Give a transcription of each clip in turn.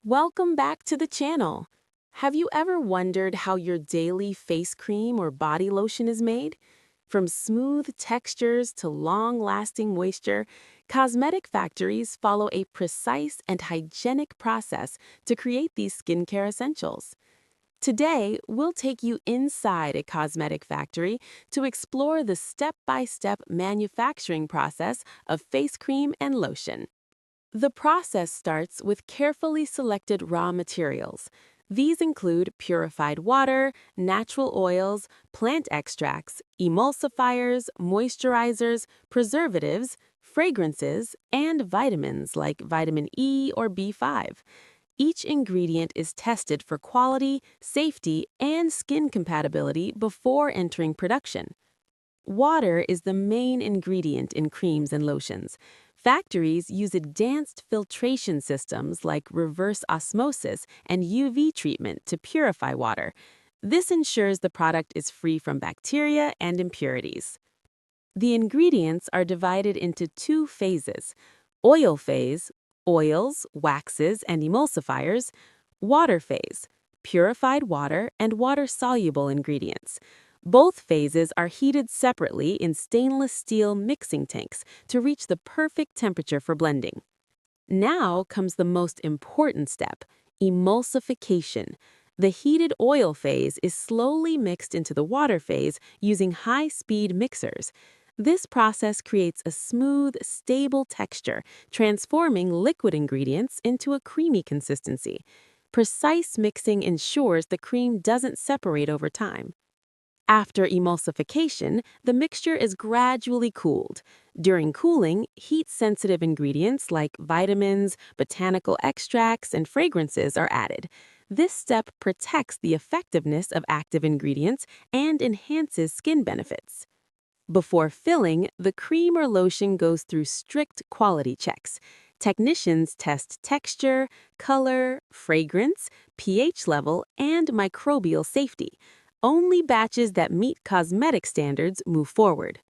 Welcome back to the channel. Have you ever wondered how your daily face cream or body lotion is made? From smooth textures to long-lasting moisture, cosmetic factories follow a precise and hygienic process to create these skincare essentials. Today, we'll take you inside a cosmetic factory to explore the step-by-step manufacturing process of face cream and lotion. The process starts with carefully selected raw materials. These include purified water, natural oils, plant extracts, emulsifiers, moisturizers, preservatives, fragrances, and vitamins like vitamin E or B5. Each ingredient is tested for quality, safety, and skin compatibility before entering production. Water is the main ingredient in creams and lotions. Factories use advanced filtration systems like reverse osmosis and UV treatment to purify water. This ensures the product is free from bacteria and impurities. The ingredients are divided into two phases: oil phase, oils, waxes, and emulsifiers; water phase, purified water and water-soluble ingredients. Both phases are heated separately in stainless steel mixing tanks to reach the perfect temperature for blending. Now comes the most important step: emulsification. The heated oil phase is slowly mixed into the water phase using high-speed mixers. This process creates a smooth, stable texture, transforming liquid ingredients into a creamy consistency. Precise mixing ensures the cream doesn't separate over time. After emulsification, the mixture is gradually cooled. During cooling, heat-sensitive ingredients like vitamins, botanical extracts, and fragrances are added. This step protects the effectiveness of active ingredients and enhances skin benefits. Before filling, the cream or lotion goes through strict quality checks. Technicians test texture, color, fragrance, pH level, and microbial safety. Only batches that meet cosmetic standards move forward.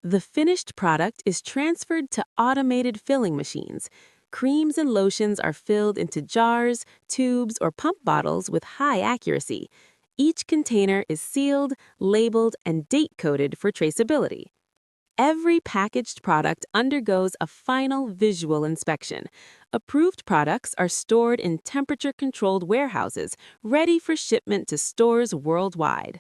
The finished product is transferred to automated filling machines. Creams and lotions are filled into jars, tubes, or pump bottles with high accuracy. Each container is sealed, labeled, and date-coded for traceability. Every packaged product undergoes a final visual inspection. Approved products are stored in temperature-controlled warehouses, ready for shipment to stores worldwide.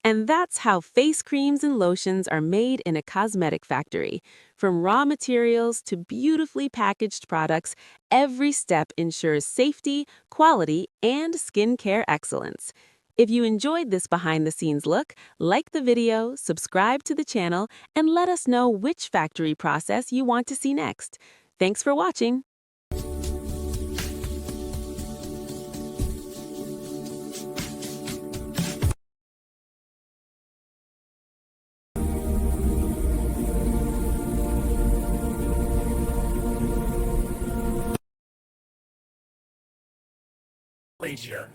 And that's how face creams and lotions are made in a cosmetic factory. From raw materials to beautifully packaged products, every step ensures safety, quality, and skincare excellence. If you enjoyed this behind-the-scenes look, like the video, subscribe to the channel, and let us know which factory process you want to see next. Thanks for watching. Leisure.